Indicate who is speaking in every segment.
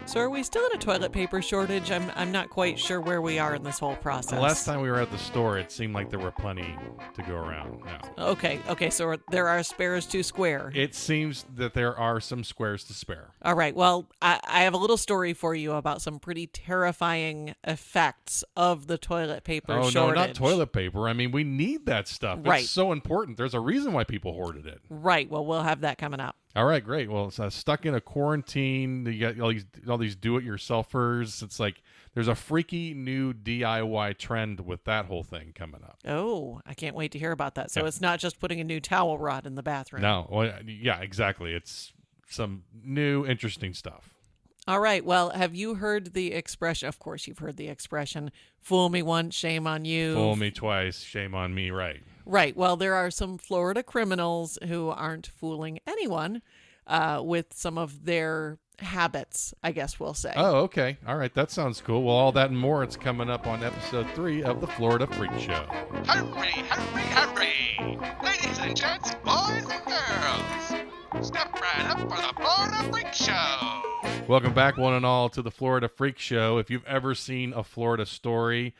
Speaker 1: So are we still in a toilet paper shortage? I'm not quite sure where we are in this whole process.
Speaker 2: The last time we were at the store, it seemed like there were plenty to go around now.
Speaker 1: Okay, so there are spares to square.
Speaker 2: It seems that there are some squares to spare.
Speaker 1: All right, well, I have a little story for you about some pretty terrifying effects of the toilet paper shortage.
Speaker 2: No, not toilet paper. I mean, we need that stuff.
Speaker 1: Right.
Speaker 2: It's so important. There's a reason why people hoarded it.
Speaker 1: Right, well, we'll have that coming up.
Speaker 2: All right, great. Well, it's stuck in a quarantine. You got all these do-it-yourselfers. It's like there's a freaky new DIY trend with that whole thing coming up.
Speaker 1: Oh, I can't wait to hear about that. So It's not just putting a new towel rod in the bathroom.
Speaker 2: No, well, yeah, exactly. It's some new, interesting stuff.
Speaker 1: All right, well, have you heard the expression? Of course you've heard the expression, fool me once, shame on you.
Speaker 2: Fool me twice, shame on me, right.
Speaker 1: Right. Well, there are some Florida criminals who aren't fooling anyone with some of their habits, I guess we'll say.
Speaker 2: Oh, okay. All right. That sounds cool. Well, all that and more, it's coming up on episode 3 of the Florida Freak Show.
Speaker 3: Hurry, hurry, hurry! Ladies and gents, boys and girls, step right up for the Florida Freak Show!
Speaker 2: Welcome back, one and all, to the Florida Freak Show. If you've ever seen a Florida story,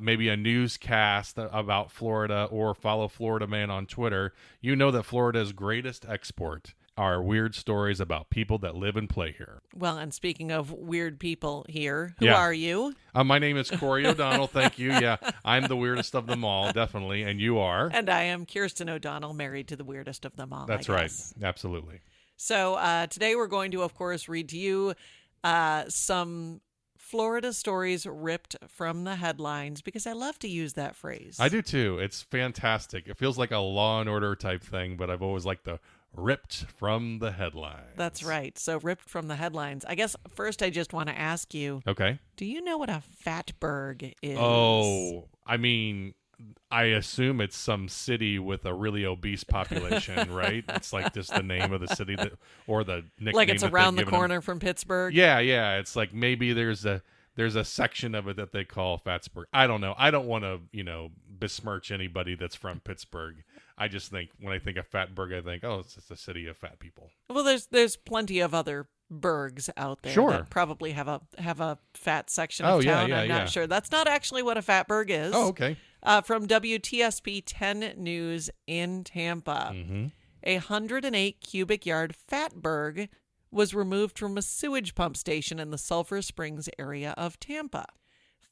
Speaker 2: maybe a newscast about Florida, or follow Florida Man on Twitter, you know that Florida's greatest export are weird stories about people that live and play here.
Speaker 1: Well, and speaking of weird people here, who are you?
Speaker 2: My name is Cory O'Donnell. Thank you. Yeah, I'm the weirdest of them all, definitely. And you are?
Speaker 1: And I am Kirsten O'Donnell, married to the weirdest of them all.
Speaker 2: That's right. Absolutely.
Speaker 1: So today we're going to, of course, read to you some Florida stories ripped from the headlines, because I love to use that phrase.
Speaker 2: I do too. It's fantastic. It feels like a Law and Order type thing, but I've always liked the ripped from the headlines.
Speaker 1: That's right. So ripped from the headlines. I guess first I just want to ask you.
Speaker 2: Okay.
Speaker 1: Do you know what a fatberg is?
Speaker 2: Oh, I mean, I assume it's some city with a really obese population, right? It's like just the name of the city or the nickname.
Speaker 1: Like it's around the corner from Pittsburgh?
Speaker 2: Yeah. It's like maybe there's a section of it that they call Fatsburg. I don't know. I don't want to, besmirch anybody that's from Pittsburgh. I just think when I think of Fatburg, I think, oh, it's just a city of fat people.
Speaker 1: Well, there's plenty of other burgs out there that probably have a fat section of town. I'm not sure. That's not actually what a fatberg is.
Speaker 2: Oh, okay.
Speaker 1: From WTSP 10 News in Tampa, a 108 cubic yard fatberg was removed from a sewage pump station in the Sulphur Springs area of Tampa.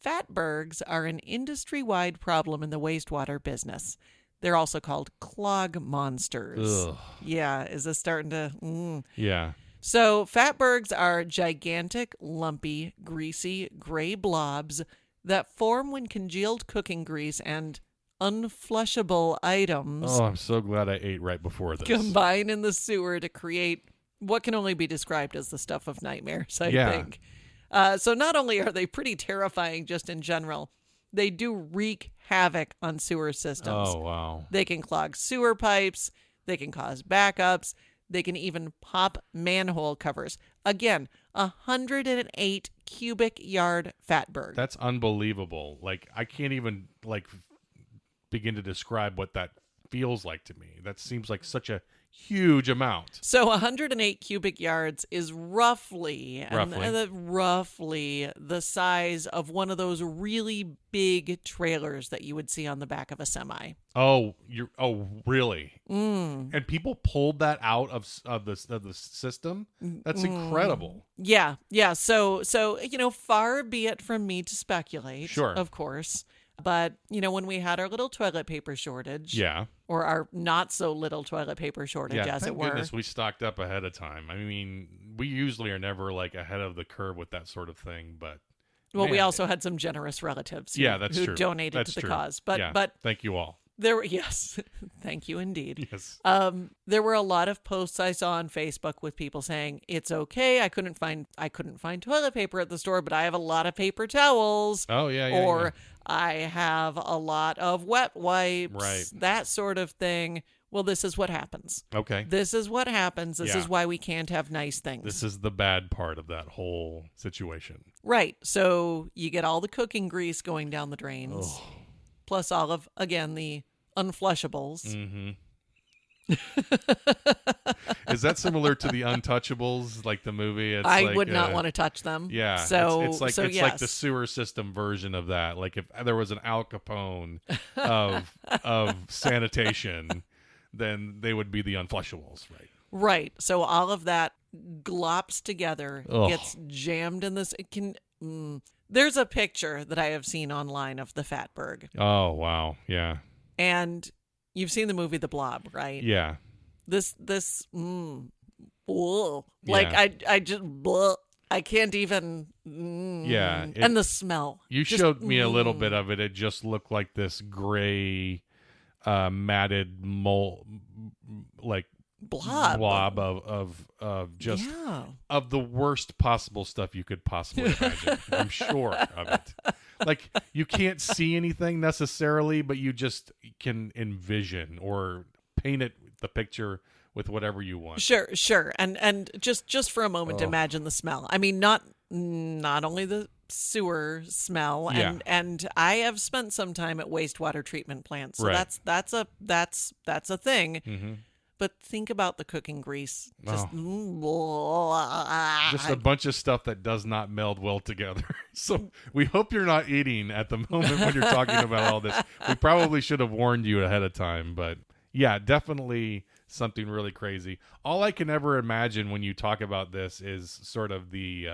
Speaker 1: Fatbergs are an industry-wide problem in the wastewater business. They're also called clog monsters.
Speaker 2: Ugh.
Speaker 1: Yeah, is this starting to...
Speaker 2: Yeah.
Speaker 1: So fatbergs are gigantic, lumpy, greasy, gray blobs that form when congealed cooking grease and unflushable items...
Speaker 2: Oh, I'm so glad I ate right before this.
Speaker 1: ...combine in the sewer to create what can only be described as the stuff of nightmares, I think. So not only are they pretty terrifying just in general, they do wreak havoc on sewer systems.
Speaker 2: Oh, wow.
Speaker 1: They can clog sewer pipes. They can cause backups. They can even pop manhole covers. Again, 108 cubic yard fatberg.
Speaker 2: That's unbelievable. Like, I can't even, begin to describe what that feels like to me. That seems like such a huge amount.
Speaker 1: So 108 cubic yards is roughly the size of one of those really big trailers that you would see on the back of a semi.
Speaker 2: Oh, really?
Speaker 1: Mm.
Speaker 2: And people pulled that out of the system? That's incredible.
Speaker 1: Yeah. So far be it from me to speculate.
Speaker 2: Sure.
Speaker 1: Of course. But, when we had our little toilet paper shortage.
Speaker 2: Yeah.
Speaker 1: Or our not so little toilet paper shortage, as it were.
Speaker 2: Thank goodness we stocked up ahead of time. I mean, we usually are never ahead of the curve with that sort of thing, but.
Speaker 1: Well, we also had some generous relatives who donated to the cause. But
Speaker 2: thank you all.
Speaker 1: Yes, thank you indeed.
Speaker 2: Yes.
Speaker 1: There were a lot of posts I saw on Facebook with people saying it's okay. I couldn't find toilet paper at the store, but I have a lot of paper towels.
Speaker 2: Oh yeah.
Speaker 1: Or I have a lot of wet wipes.
Speaker 2: Right.
Speaker 1: That sort of thing. Well, this is what happens.
Speaker 2: Okay.
Speaker 1: This is what happens. This is why we can't have nice things.
Speaker 2: This is the bad part of that whole situation.
Speaker 1: Right. So you get all the cooking grease going down the drains.
Speaker 2: Oh.
Speaker 1: Plus all of, again, the unflushables.
Speaker 2: Mm-hmm. Is that similar to the Untouchables, like the movie? It's
Speaker 1: I
Speaker 2: like,
Speaker 1: would not want to touch them.
Speaker 2: Yeah,
Speaker 1: So
Speaker 2: it's like
Speaker 1: so
Speaker 2: it's
Speaker 1: yes.
Speaker 2: like the sewer system version of that. Like if there was an Al Capone of sanitation, then they would be the Unflushables, right?
Speaker 1: Right. So all of that glops together,
Speaker 2: Ugh.
Speaker 1: gets jammed in this. It can. There's a picture that I have seen online of the Fatberg,
Speaker 2: Oh wow, yeah,
Speaker 1: and you've seen the movie The Blob, right?
Speaker 2: yeah.
Speaker 1: This like
Speaker 2: Yeah.
Speaker 1: I just I can't even.
Speaker 2: Yeah,
Speaker 1: and the smell.
Speaker 2: You
Speaker 1: Just,
Speaker 2: showed me a little bit of it. It just looked like this gray, matted mole, like
Speaker 1: blob
Speaker 2: of just
Speaker 1: Yeah.
Speaker 2: of the worst possible stuff you could possibly imagine. I'm sure of it. Like you can't see anything necessarily, but you just can envision or paint the picture with whatever you want.
Speaker 1: Sure. And just for a moment, imagine the smell. I mean, not only the sewer smell,
Speaker 2: Yeah.
Speaker 1: and I have spent some time at wastewater treatment plants, so
Speaker 2: Right.
Speaker 1: that's a thing.
Speaker 2: Mm-hmm.
Speaker 1: But think about the cooking grease. Just
Speaker 2: Just a bunch of stuff that does not meld well together. So we hope you're not eating at the moment when you're talking about all this. We probably should have warned you ahead of time, but yeah, definitely something really crazy. All I can ever imagine when you talk about this is sort of the,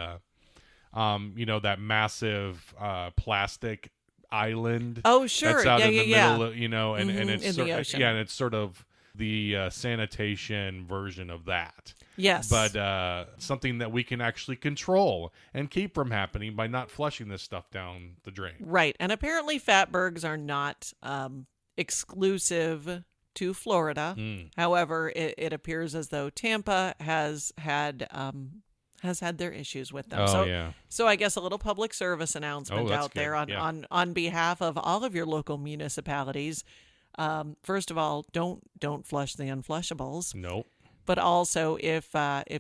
Speaker 2: that massive plastic island.
Speaker 1: Oh, sure.
Speaker 2: That's out
Speaker 1: Yeah,
Speaker 2: in the
Speaker 1: yeah,
Speaker 2: middle, and it's
Speaker 1: in the ocean.
Speaker 2: Yeah, and it's sort of the sanitation version of that.
Speaker 1: Yes.
Speaker 2: But something that we can actually control and keep from happening by not flushing this stuff down the drain.
Speaker 1: Right. And apparently Fatbergs are not exclusive to Florida. However, it appears as though Tampa has had their issues with them. So I guess a little public service announcement out there on behalf of all of your local municipalities. First of all, don't flush the unflushables.
Speaker 2: Nope.
Speaker 1: But also, if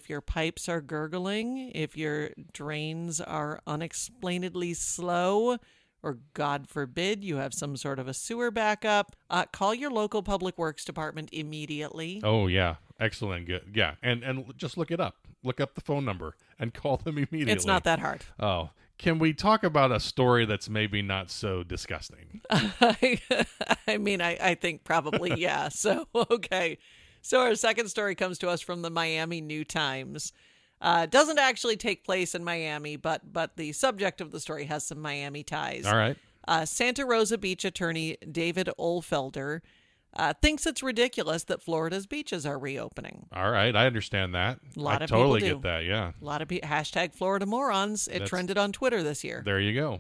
Speaker 1: your pipes are gurgling, if your drains are unexplainedly slow, or God forbid you have some sort of a sewer backup, call your local public works department immediately.
Speaker 2: Oh yeah, excellent, good, yeah, and just look it up. Look up the phone number and call them immediately.
Speaker 1: It's not that hard.
Speaker 2: Oh, can we talk about a story that's maybe not so disgusting?
Speaker 1: I mean, I think probably, yeah. So, okay. So our second story comes to us from the Miami New Times. Doesn't actually take place in Miami, but the subject of the story has some Miami ties.
Speaker 2: All right.
Speaker 1: Santa Rosa Beach attorney David Ohlfelder thinks it's ridiculous that Florida's beaches are reopening.
Speaker 2: All right, I understand that.
Speaker 1: I
Speaker 2: totally
Speaker 1: people do.
Speaker 2: get that, yeah.
Speaker 1: A lot of hashtag Florida morons. It trended on Twitter this year.
Speaker 2: There you go.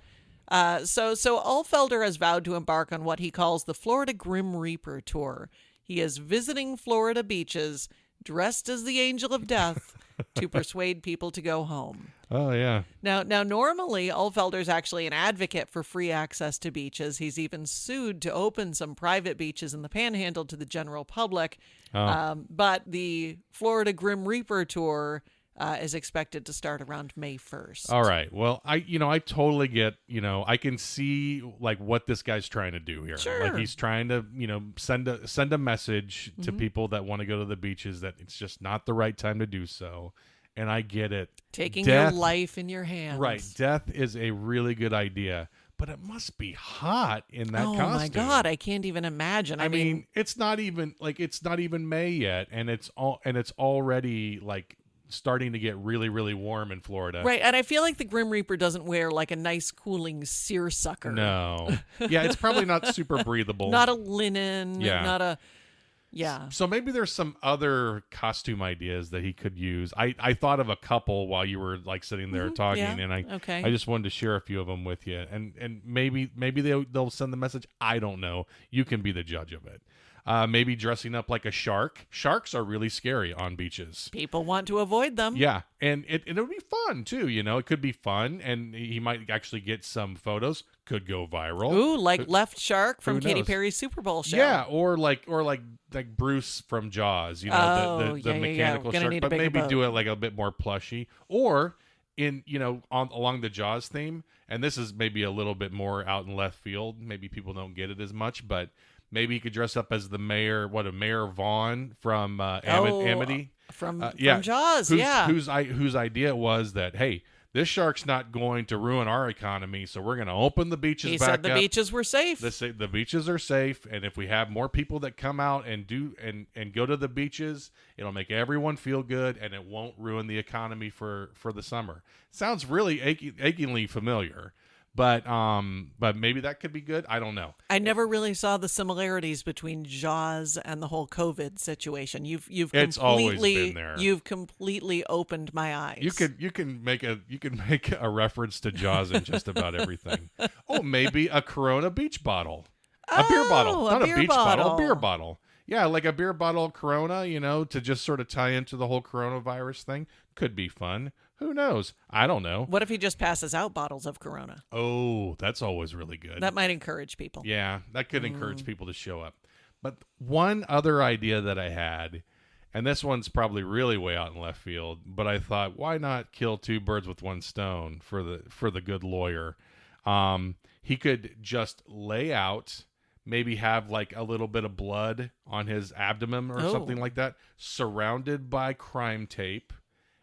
Speaker 1: So Ohlfelder has vowed to embark on what he calls the Florida Grim Reaper tour. He is visiting Florida beaches dressed as the angel of death to persuade people to go home.
Speaker 2: Oh, yeah.
Speaker 1: Now, normally, Ohlfelder's actually an advocate for free access to beaches. He's even sued to open some private beaches in the Panhandle to the general public. But the Florida Grim Reaper tour is expected to start around May 1st.
Speaker 2: All right. Well, I totally get, I can see like what this guy's trying to do here.
Speaker 1: Sure.
Speaker 2: Like he's trying to, send a message to people that want to go to the beaches that it's just not the right time to do so. And I get it.
Speaker 1: Taking your life in your hands.
Speaker 2: Right. Death is a really good idea, but it must be hot in that costume.
Speaker 1: Oh my God, I can't even imagine.
Speaker 2: I mean, it's not even May yet, and it's already like starting to get really, really warm in Florida.
Speaker 1: Right, and I feel like the Grim Reaper doesn't wear like a nice cooling seersucker.
Speaker 2: No. Yeah, it's probably not super breathable.
Speaker 1: Not a linen.
Speaker 2: Yeah.
Speaker 1: Not a... Yeah.
Speaker 2: So maybe there's some other costume ideas that he could use. I thought of a couple while you were like sitting there talking,
Speaker 1: yeah.
Speaker 2: and I
Speaker 1: Okay.
Speaker 2: just wanted to share a few of them with you. And maybe they'll send the message. I don't know. You can be the judge of it. Maybe dressing up like a shark. Sharks are really scary on beaches.
Speaker 1: People want to avoid them.
Speaker 2: Yeah, and it would be fun too. It could be fun, and he might actually get some photos. Could go viral.
Speaker 1: Ooh, like Left Shark from
Speaker 2: Who
Speaker 1: Katy
Speaker 2: knows?
Speaker 1: Perry's Super Bowl show.
Speaker 2: Yeah, or like Bruce from Jaws. The mechanical
Speaker 1: Gonna
Speaker 2: shark,
Speaker 1: need a
Speaker 2: but
Speaker 1: bigger
Speaker 2: maybe
Speaker 1: boat.
Speaker 2: do it like a bit more plushy, or in along the Jaws theme. And this is maybe a little bit more out in left field. Maybe people don't get it as much, but Maybe he could dress up as the mayor, Mayor Vaughn from
Speaker 1: Oh,
Speaker 2: Amity.
Speaker 1: From Jaws,
Speaker 2: whose idea it was that, hey, this shark's not going to ruin our economy, so we're going to open the beaches back up.
Speaker 1: He said the beaches were safe.
Speaker 2: The beaches are safe, and if we have more people that come out and go to the beaches, it'll make everyone feel good, and it won't ruin the economy for the summer. Sounds really achingly familiar. But maybe that could be good. I don't know.
Speaker 1: I never really saw the similarities between Jaws and the whole COVID situation. You've
Speaker 2: It's always been there.
Speaker 1: You've completely opened my eyes.
Speaker 2: You can make a reference to Jaws in just about everything. Oh, maybe a Corona beach bottle, a beer bottle, not a beach bottle, a beer bottle. Yeah, like a beer bottle Corona, to just sort of tie into the whole coronavirus thing. Could be fun. Who knows? I don't know.
Speaker 1: What if he just passes out bottles of Corona?
Speaker 2: Oh, that's always really good.
Speaker 1: That might encourage people.
Speaker 2: Yeah, that could encourage people to show up. But one other idea that I had, and this one's probably really way out in left field, but I thought, why not kill two birds with one stone for the good lawyer? He could just lay out, maybe have like a little bit of blood on his abdomen or something like that, surrounded by crime tape.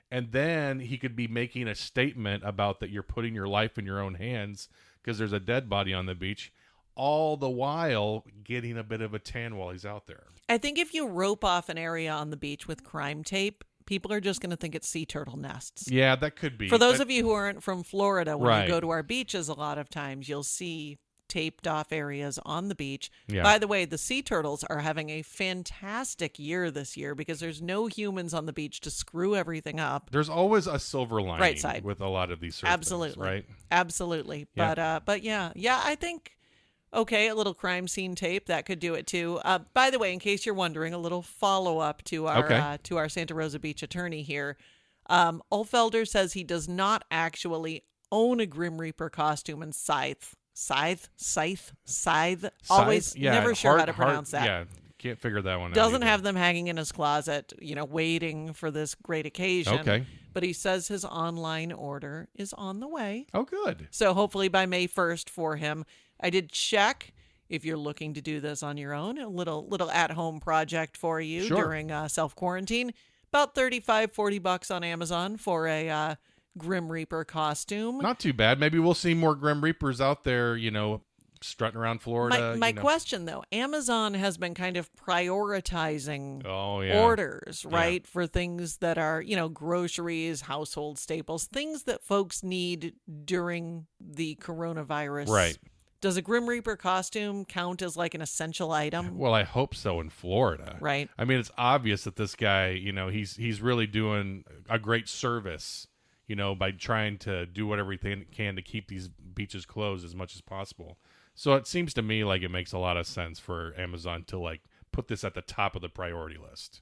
Speaker 2: And then he could be making a statement about that you're putting your life in your own hands because there's a dead body on the beach, all the while getting a bit of a tan while he's out there.
Speaker 1: I think if you rope off an area on the beach with crime tape, people are just going to think it's sea turtle nests.
Speaker 2: Yeah, that could be.
Speaker 1: For those of you who aren't from Florida, when
Speaker 2: Right.
Speaker 1: you go to our beaches, a lot of times you'll see taped off areas on the beach.
Speaker 2: Yeah.
Speaker 1: By the way, the sea turtles are having a fantastic year this year because there's no humans on the beach to screw everything up.
Speaker 2: There's always a silver lining
Speaker 1: Right side.
Speaker 2: with a lot of these sort
Speaker 1: Absolutely.
Speaker 2: of things, right?
Speaker 1: Absolutely.
Speaker 2: Yeah.
Speaker 1: But yeah, I think, okay, a little crime scene tape, that could do it too. By the way, in case you're wondering, a little follow-up to our Santa Rosa Beach attorney here. Ulfelder says he does not actually own a Grim Reaper costume and scythe. Always never sure how to pronounce that.
Speaker 2: Yeah, can't figure that one out.
Speaker 1: Doesn't
Speaker 2: either.
Speaker 1: have them hanging in his closet, waiting for this great occasion.
Speaker 2: Okay.
Speaker 1: But he says his online order is on the way.
Speaker 2: Oh, good.
Speaker 1: So hopefully by May 1st for him. I did check if you're looking to do this on your own, a little at-home project for you during self-quarantine. About $35-$40 on Amazon for a Grim Reaper costume.
Speaker 2: Not too bad. Maybe we'll see more Grim Reapers out there, strutting around Florida.
Speaker 1: My question, though, Amazon has been kind of prioritizing
Speaker 2: yeah.
Speaker 1: orders, right, for things that are, groceries, household staples, things that folks need during the coronavirus.
Speaker 2: Right.
Speaker 1: Does a Grim Reaper costume count as like an essential item?
Speaker 2: Well, I hope so in Florida.
Speaker 1: Right.
Speaker 2: I mean, it's obvious that this guy, he's really doing a great service, by trying to do whatever he can to keep these beaches closed as much as possible. So it seems to me like it makes a lot of sense for Amazon to put this at the top of the priority list.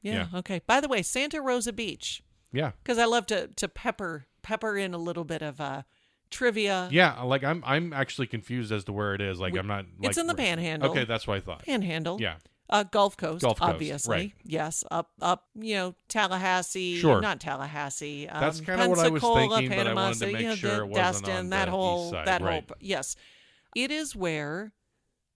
Speaker 1: Yeah. Okay. By the way, Santa Rosa Beach.
Speaker 2: Yeah.
Speaker 1: Because I love to pepper in a little bit of trivia.
Speaker 2: Yeah, I'm actually confused as to where it is. I'm not.
Speaker 1: It's in the Panhandle.
Speaker 2: Okay, that's what I thought.
Speaker 1: Panhandle.
Speaker 2: Yeah.
Speaker 1: Gulf Coast,
Speaker 2: Gulf Coast,
Speaker 1: obviously.
Speaker 2: right.
Speaker 1: Yes, up, Tallahassee.
Speaker 2: Sure.
Speaker 1: Not Tallahassee.
Speaker 2: That's kind of what I was
Speaker 1: Pensacola,
Speaker 2: thinking, but I
Speaker 1: Panama
Speaker 2: wanted to
Speaker 1: City,
Speaker 2: make sure it wasn't
Speaker 1: Destin,
Speaker 2: on
Speaker 1: that
Speaker 2: the
Speaker 1: whole,
Speaker 2: east side.
Speaker 1: that
Speaker 2: Right.
Speaker 1: whole. Yes, it is where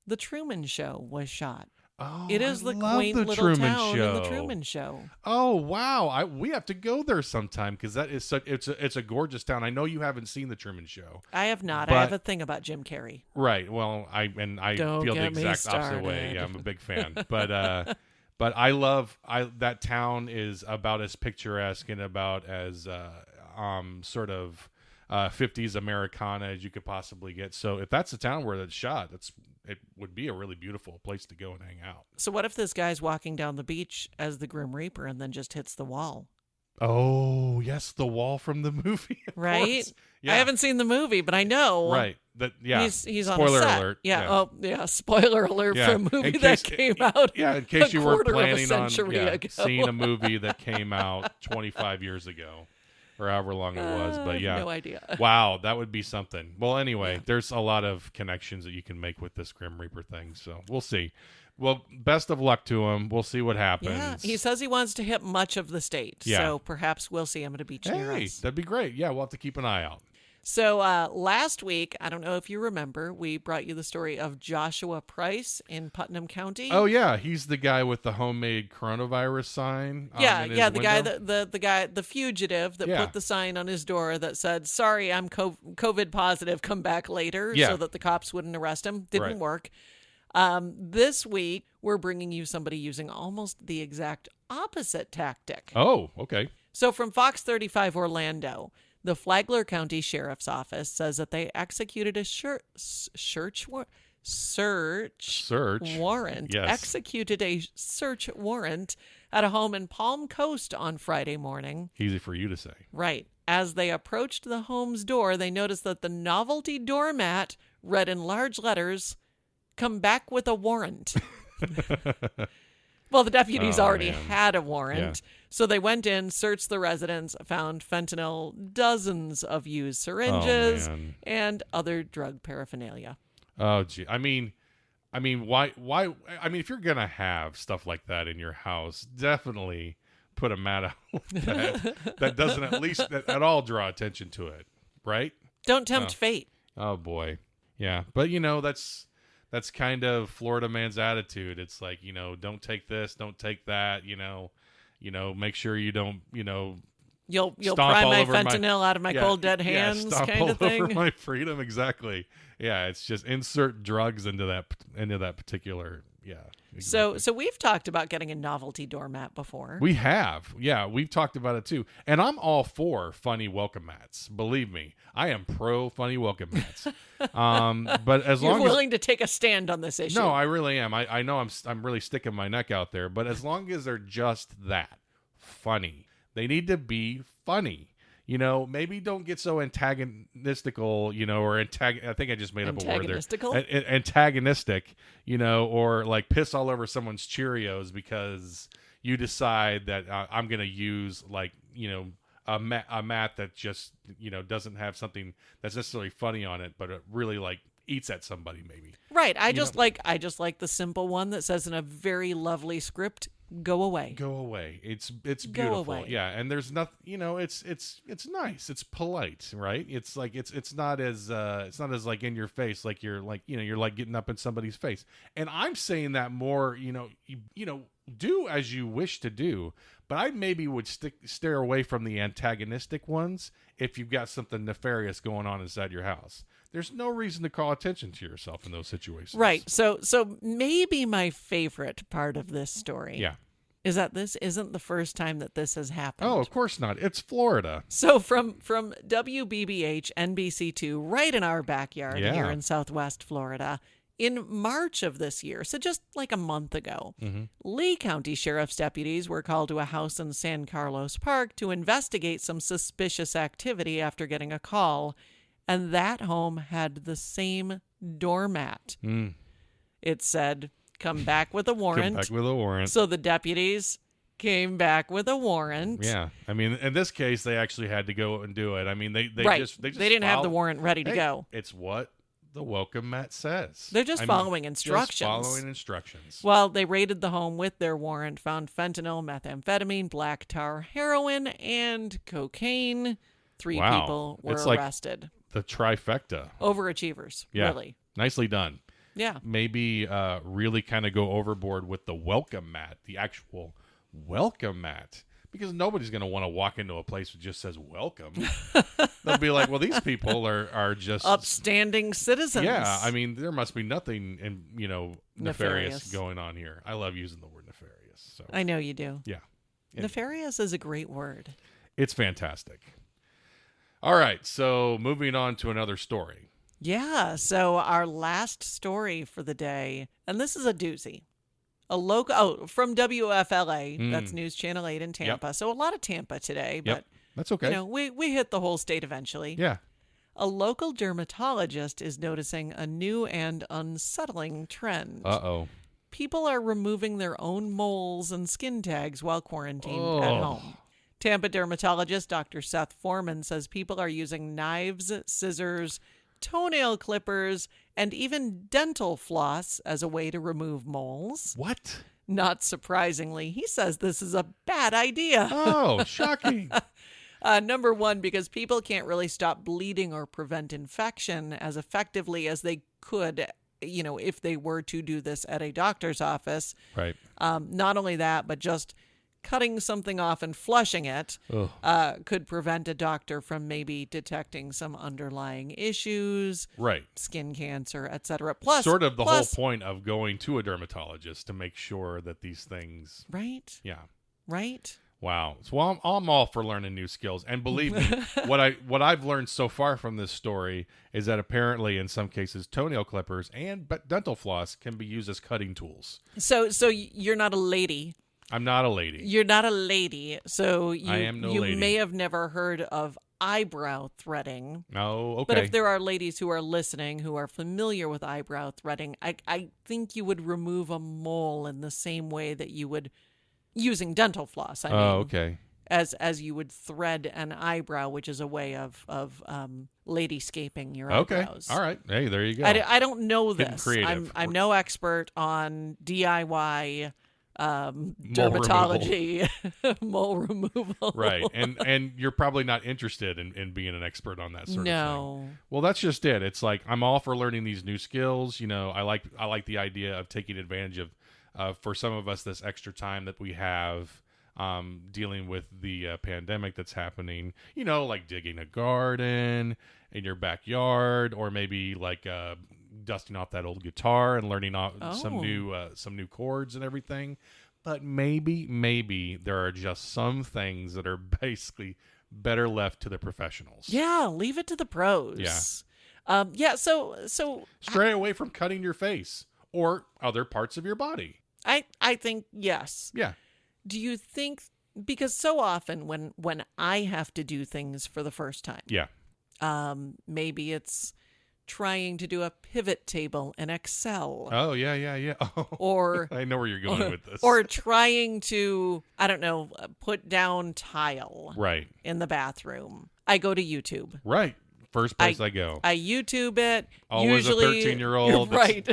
Speaker 1: the Truman Show was shot.
Speaker 2: Oh,
Speaker 1: It is
Speaker 2: I
Speaker 1: the
Speaker 2: love
Speaker 1: quaint
Speaker 2: the
Speaker 1: little
Speaker 2: Truman
Speaker 1: town
Speaker 2: Show.
Speaker 1: in the Truman Show.
Speaker 2: Oh wow, we have to go there sometime because that is it's a gorgeous town. I know you haven't seen the Truman Show.
Speaker 1: I have not.
Speaker 2: But-
Speaker 1: I have a thing about Jim Carrey.
Speaker 2: Right. Well, I
Speaker 1: Don't
Speaker 2: feel the
Speaker 1: get me
Speaker 2: exact opposite way.
Speaker 1: started.
Speaker 2: Yeah, I'm a big fan. But I love that town is about as picturesque and about as sort of 50s Americana as you could possibly get. So if that's the town where that's shot, it would be a really beautiful place to go and hang out.
Speaker 1: So what if this guy's walking down the beach as the Grim Reaper and then just hits the wall?
Speaker 2: Oh, yes, the wall from the movie. Of
Speaker 1: Right?
Speaker 2: course. Yeah.
Speaker 1: I haven't seen the movie, but I know.
Speaker 2: Right.
Speaker 1: He's on
Speaker 2: Spoiler
Speaker 1: a set.
Speaker 2: alert.
Speaker 1: Yeah. Oh, yeah. Spoiler alert
Speaker 2: Yeah.
Speaker 1: for a movie
Speaker 2: In
Speaker 1: that
Speaker 2: case-
Speaker 1: came out.
Speaker 2: Yeah, in case
Speaker 1: a
Speaker 2: you were
Speaker 1: quarter of a
Speaker 2: planning on
Speaker 1: century ago.
Speaker 2: seeing a movie that came out 25 years ago or however long it was. But yeah.
Speaker 1: No idea.
Speaker 2: Wow, that would be something. Well, anyway, there's a lot of connections that you can make with this Grim Reaper thing. So we'll see. Well, best of luck to him. We'll see what happens.
Speaker 1: Yeah, he says he wants to hit much of the state.
Speaker 2: Yeah.
Speaker 1: So perhaps we'll see him at a beach near
Speaker 2: Hey,
Speaker 1: us.
Speaker 2: that'd be great. Yeah, we'll have to keep an eye out.
Speaker 1: So last week, I don't know if you remember, we brought you the story of Joshua Price in Putnam County.
Speaker 2: Oh yeah, he's the guy with the homemade coronavirus sign.
Speaker 1: Yeah,
Speaker 2: in his
Speaker 1: the
Speaker 2: window.
Speaker 1: guy the guy, the fugitive that
Speaker 2: Yeah.
Speaker 1: put the sign on his door that said, "Sorry, I'm COVID positive. Come back later,"
Speaker 2: Yeah.
Speaker 1: so that the cops wouldn't arrest him. Didn't
Speaker 2: Right.
Speaker 1: work. This week, we're bringing you somebody using almost the exact opposite tactic.
Speaker 2: Oh, okay.
Speaker 1: So from Fox 35 Orlando, the Flagler County Sheriff's Office says that they executed a search warrant.
Speaker 2: Yes.
Speaker 1: Executed a search warrant at a home in Palm Coast on Friday morning.
Speaker 2: Easy for you to say.
Speaker 1: Right. As they approached the home's door, they noticed that the novelty doormat read in large letters, "Come back with a warrant." Well, the deputies already had a warrant.
Speaker 2: Yeah.
Speaker 1: So they went in, searched the residence, found fentanyl, dozens of used syringes, and other drug paraphernalia.
Speaker 2: Oh, gee. I mean, why? I mean, if you're gonna have stuff like that in your house, definitely put a mat out that doesn't at least at all draw attention to it, right?
Speaker 1: Don't tempt fate.
Speaker 2: Oh boy, yeah. But that's kind of Florida man's attitude. It's like, don't take this, don't take that. Make sure you don't,
Speaker 1: You'll
Speaker 2: stomp
Speaker 1: pry
Speaker 2: all
Speaker 1: my
Speaker 2: over
Speaker 1: fentanyl out of my cold dead hands,
Speaker 2: stomp
Speaker 1: kind
Speaker 2: all
Speaker 1: of thing.
Speaker 2: over my freedom, exactly. Yeah, it's just insert drugs into that particular. Yeah. Exactly.
Speaker 1: So we've talked about getting a novelty doormat before.
Speaker 2: We have. Yeah, we've talked about it too. And I'm all for funny welcome mats. Believe me, I am pro funny welcome mats. But as
Speaker 1: You're
Speaker 2: long
Speaker 1: willing to take a stand on this issue.
Speaker 2: No, I really am. I know I'm really sticking my neck out there, but as long as they're just that, funny. They need to be funny. Maybe don't get so antagonistical, or I think I just made up a word there. Antagonistic, or like piss all over someone's Cheerios because you decide that I'm going to use a mat that just, doesn't have something that's necessarily funny on it, but it really eats at somebody maybe.
Speaker 1: Right. I just like the simple one that says in a very lovely script, "Go away."
Speaker 2: Go away. It's beautiful.
Speaker 1: Go away.
Speaker 2: Yeah, and there's nothing. It's nice. It's polite, right? It's like it's not as like in your face, like you're getting up in somebody's face. And I'm saying that more. Do as you wish to do, but I maybe would steer away from the antagonistic ones if you've got something nefarious going on inside your house. There's no reason to call attention to yourself in those situations.
Speaker 1: Right. So maybe my favorite part of this story is that this isn't the first time that this has happened.
Speaker 2: Oh, of course not. It's Florida.
Speaker 1: So from WBBH NBC2 right in our backyard here in Southwest Florida, in March of this year, so just like a month ago, Lee County Sheriff's deputies were called to a house in San Carlos Park to investigate some suspicious activity after getting a call. And that home had the same doormat. It said, "Come back with a warrant."
Speaker 2: Come back with a warrant.
Speaker 1: So the deputies came back with a warrant.
Speaker 2: Yeah. I mean, in this case, they actually had to go and do it. I mean, they
Speaker 1: didn't have the warrant ready to go.
Speaker 2: It's what the welcome mat says.
Speaker 1: They're just following instructions.
Speaker 2: Just following instructions.
Speaker 1: Well, they raided the home with their warrant, found fentanyl, methamphetamine, black tar, heroin, and cocaine. 3 people were arrested.
Speaker 2: The trifecta.
Speaker 1: Overachievers, really.
Speaker 2: Nicely done.
Speaker 1: Yeah.
Speaker 2: Maybe really kind of go overboard with the welcome mat, the actual welcome mat, because nobody's going to want to walk into a place that just says welcome. They'll be like, well, these people are just
Speaker 1: upstanding citizens.
Speaker 2: Yeah. I mean, there must be nothing nefarious going on here. I love using the word nefarious. So
Speaker 1: I know you do.
Speaker 2: Yeah.
Speaker 1: Nefarious is a great word.
Speaker 2: It's fantastic. All right, so moving on to another story.
Speaker 1: Yeah, so our last story for the day, and this is a doozy. From WFLA, that's News Channel 8 in Tampa. Yep. So a lot of Tampa today, but
Speaker 2: that's okay.
Speaker 1: We hit the whole state eventually.
Speaker 2: Yeah.
Speaker 1: A local dermatologist is noticing a new and unsettling trend.
Speaker 2: Uh-oh.
Speaker 1: People are removing their own moles and skin tags while quarantined at home. Tampa dermatologist Dr. Seth Foreman says people are using knives, scissors, toenail clippers, and even dental floss as a way to remove moles.
Speaker 2: What?
Speaker 1: Not surprisingly, he says this is a bad idea.
Speaker 2: Oh, shocking.
Speaker 1: Number one, because people can't really stop bleeding or prevent infection as effectively as they could, if they were to do this at a doctor's office.
Speaker 2: Right.
Speaker 1: Not only that, but just cutting something off and flushing it could prevent a doctor from maybe detecting some underlying issues,
Speaker 2: right?
Speaker 1: Skin cancer, etc. Plus,
Speaker 2: sort of the whole point of going to a dermatologist to make sure that these things,
Speaker 1: right?
Speaker 2: Yeah,
Speaker 1: right.
Speaker 2: Wow. So I'm all for learning new skills, and believe me, what I've learned so far from this story is that apparently, in some cases, toenail clippers and dental floss can be used as cutting tools.
Speaker 1: So you're not a lady.
Speaker 2: I'm not a lady.
Speaker 1: You're not a lady, so
Speaker 2: I am no lady.
Speaker 1: You may have never heard of eyebrow threading.
Speaker 2: Oh, okay.
Speaker 1: But if there are ladies who are listening who are familiar with eyebrow threading, I think you would remove a mole in the same way that you would using dental floss. I mean,
Speaker 2: okay.
Speaker 1: As you would thread an eyebrow, which is a way of ladyscaping your eyebrows.
Speaker 2: Okay. All right. Hey, there you go.
Speaker 1: I don't know this.
Speaker 2: Creative.
Speaker 1: I'm no expert on DIY dermatology, mole removal.
Speaker 2: Right. And you're probably not interested in being an expert on that sort of thing.
Speaker 1: No.
Speaker 2: Well, that's just it. It's like I'm all for learning these new skills. I like the idea of taking advantage of for some of us this extra time that we have dealing with the pandemic that's happening, like digging a garden in your backyard, or maybe like dusting off that old guitar and learning some new chords and everything. But maybe there are just some things that are basically better left to the professionals.
Speaker 1: Yeah, leave it to the pros. Yeah. So
Speaker 2: stray away from cutting your face or other parts of your body.
Speaker 1: I think yes.
Speaker 2: Yeah.
Speaker 1: Do you think, because so often when I have to do things for the first time,
Speaker 2: yeah,
Speaker 1: maybe it's trying to do a pivot table in Excel.
Speaker 2: Oh, yeah. Oh,
Speaker 1: or
Speaker 2: I know where you're going with this.
Speaker 1: Or trying to, I don't know, put down tile
Speaker 2: right
Speaker 1: in the bathroom. I go to YouTube.
Speaker 2: Right. First place I go.
Speaker 1: I YouTube it.
Speaker 2: Always
Speaker 1: usually,
Speaker 2: a 13-year-old
Speaker 1: right.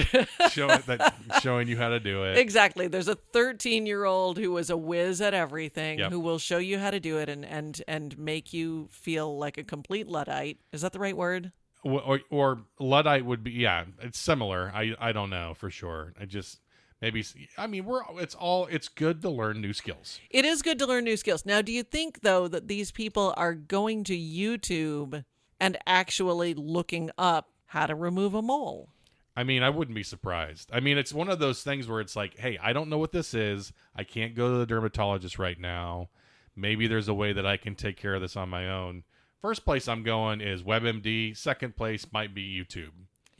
Speaker 2: showing you how to do it.
Speaker 1: Exactly. There's a 13-year-old who is a whiz at everything,
Speaker 2: yep.
Speaker 1: who will show you how to do it and make you feel like a complete Luddite. Is that the right word?
Speaker 2: Or Luddite would be, yeah, it's similar. I don't know for sure. It's good to learn new skills.
Speaker 1: It is good to learn new skills. Now, do you think, though, that these people are going to YouTube and actually looking up how to remove a mole?
Speaker 2: I mean, I wouldn't be surprised. I mean, it's one of those things where it's like, hey, I don't know what this is. I can't go to the dermatologist right now. Maybe there's a way that I can take care of this on my own. First place I'm going is WebMD. Second place might be YouTube.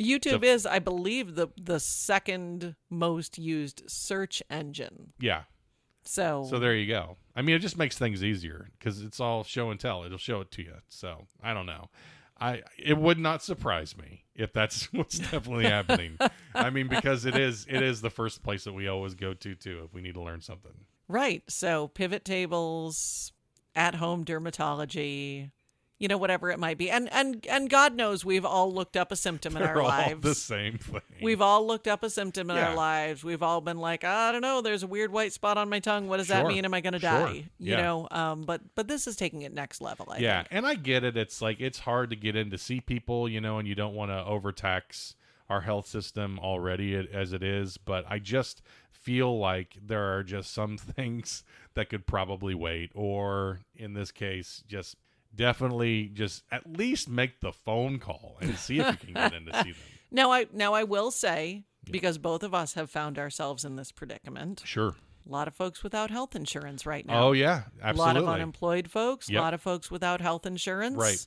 Speaker 1: YouTube is, I believe, the second most used search engine.
Speaker 2: Yeah.
Speaker 1: So
Speaker 2: there you go. I mean, it just makes things easier because it's all show and tell. It'll show it to you. So I don't know. It would not surprise me if that's what's definitely happening. I mean, because it is the first place that we always go to too if we need to learn something.
Speaker 1: Right. So pivot tables, at-home dermatology, whatever it might be. And God knows we've all looked up a symptom in our lives.
Speaker 2: They're all the same thing.
Speaker 1: We've all looked up a symptom in our lives. We've all been like, I don't know, there's a weird white spot on my tongue. What does that mean? Am I going to die? But this is taking it next level, I think.
Speaker 2: And I get it. It's like, it's hard to get in to see people, and you don't want to overtax our health system already as it is. But I just feel like there are just some things that could probably wait, or in this case, definitely just at least make the phone call and see if you can get in to see them.
Speaker 1: Now I will say, because both of us have found ourselves in this predicament.
Speaker 2: Sure.
Speaker 1: A lot of folks without health insurance right now.
Speaker 2: Oh, yeah, absolutely.
Speaker 1: A lot of unemployed folks, a lot of folks without health insurance.
Speaker 2: Right.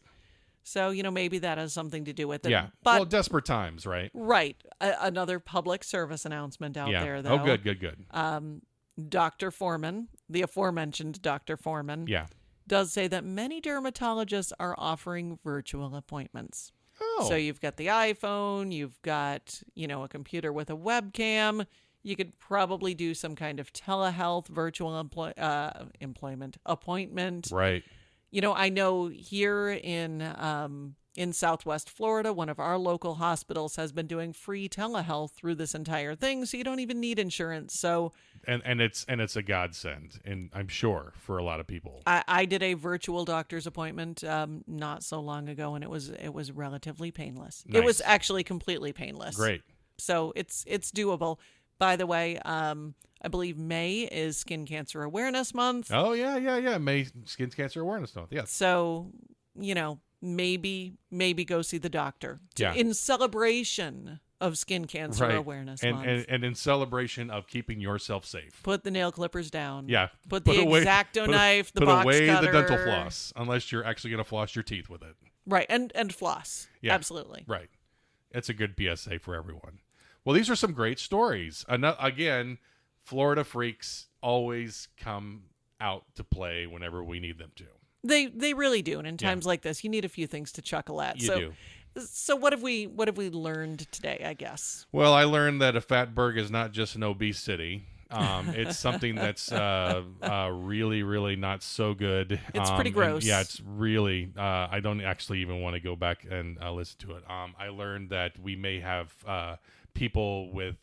Speaker 1: So, maybe that has something to do with it.
Speaker 2: Yeah.
Speaker 1: But,
Speaker 2: desperate times, right?
Speaker 1: Right. Another public service announcement out there, though.
Speaker 2: Oh, good.
Speaker 1: Dr. Foreman, the aforementioned Dr. Foreman.
Speaker 2: Yeah.
Speaker 1: Does say that many dermatologists are offering virtual appointments.
Speaker 2: Oh.
Speaker 1: So you've got the iPhone, you've got, a computer with a webcam. You could probably do some kind of telehealth virtual appointment.
Speaker 2: Right.
Speaker 1: I know here in In Southwest Florida, one of our local hospitals has been doing free telehealth through this entire thing, so you don't even need insurance. So,
Speaker 2: and it's a godsend, and I'm sure for a lot of people.
Speaker 1: I did a virtual doctor's appointment not so long ago, and it was relatively painless.
Speaker 2: Nice.
Speaker 1: It was actually completely painless.
Speaker 2: Great.
Speaker 1: So it's doable. By the way, I believe May is Skin Cancer Awareness Month.
Speaker 2: Oh yeah. May Skin Cancer Awareness Month. Yes.
Speaker 1: So, maybe go see the doctor in celebration of Skin Cancer Awareness Month.
Speaker 2: And in celebration of keeping yourself safe.
Speaker 1: Put the nail clippers down.
Speaker 2: Yeah.
Speaker 1: Put the X-Acto knife, the box
Speaker 2: cutter. Put away the dental floss, unless you're actually going to floss your teeth with it.
Speaker 1: Right, and floss. Yeah. Absolutely.
Speaker 2: Right. It's a good PSA for everyone. Well, these are some great stories. Again, Florida freaks always come out to play whenever we need them to.
Speaker 1: They really do, and in times like this, you need a few things to chuckle at.
Speaker 2: You do.
Speaker 1: So what have we learned today, I guess?
Speaker 2: Well, I learned that a fatberg is not just an obese city. It's something that's really, really not so good.
Speaker 1: It's pretty gross.
Speaker 2: Yeah, it's really. I don't actually even want to go back and listen to it. I learned that we may have people with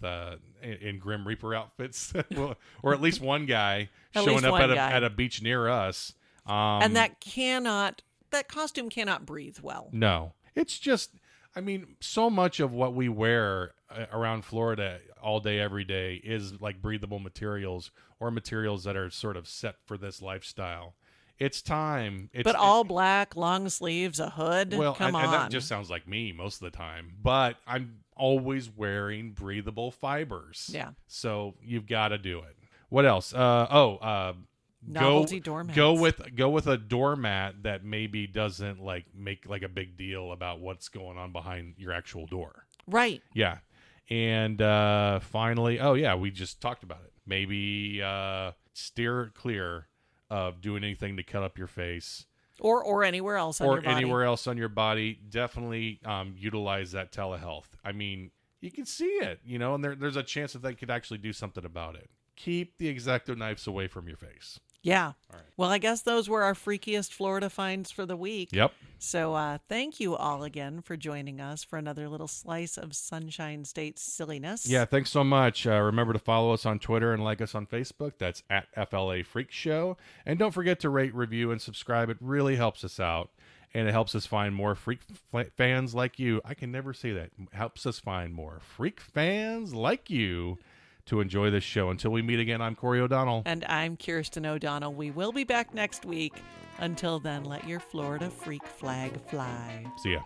Speaker 2: in Grim Reaper outfits, or at least one guy showing up at a beach near us.
Speaker 1: And that costume cannot breathe well.
Speaker 2: No, it's just, I mean, so much of what we wear around Florida all day, every day is like breathable materials or materials that are sort of set for this lifestyle. It's time. But
Speaker 1: all black, long sleeves, a hood.
Speaker 2: Well,
Speaker 1: come on.
Speaker 2: And that just sounds like me most of the time. But I'm always wearing breathable fibers.
Speaker 1: Yeah.
Speaker 2: So you've got to do it. What else?
Speaker 1: Novelty doormats.
Speaker 2: Go with a doormat that maybe doesn't make a big deal about what's going on behind your actual door.
Speaker 1: Right.
Speaker 2: Yeah. And finally, we just talked about it. Maybe steer clear of doing anything to cut up your face.
Speaker 1: Or anywhere else on your body.
Speaker 2: Or anywhere else on your body. Definitely utilize that telehealth. I mean, you can see it, and there's a chance that they could actually do something about it. Keep the X-Acto knives away from your face.
Speaker 1: Yeah.
Speaker 2: All right.
Speaker 1: Well, I guess those were our freakiest Florida finds for the week.
Speaker 2: Yep.
Speaker 1: So thank you all again for joining us for another little slice of Sunshine State silliness.
Speaker 2: Yeah, thanks so much. Remember to follow us on Twitter and like us on Facebook. That's at FLA Freak Show. And don't forget to rate, review, and subscribe. It really helps us out. And it helps us find more freak fans like you. I can never say that. It helps us find more freak fans like you to enjoy this show. Until we meet again, I'm Cory O'Donnell.
Speaker 1: And I'm Kirsten O'Donnell. We will be back next week. Until then, let your Florida freak flag fly.
Speaker 2: See ya.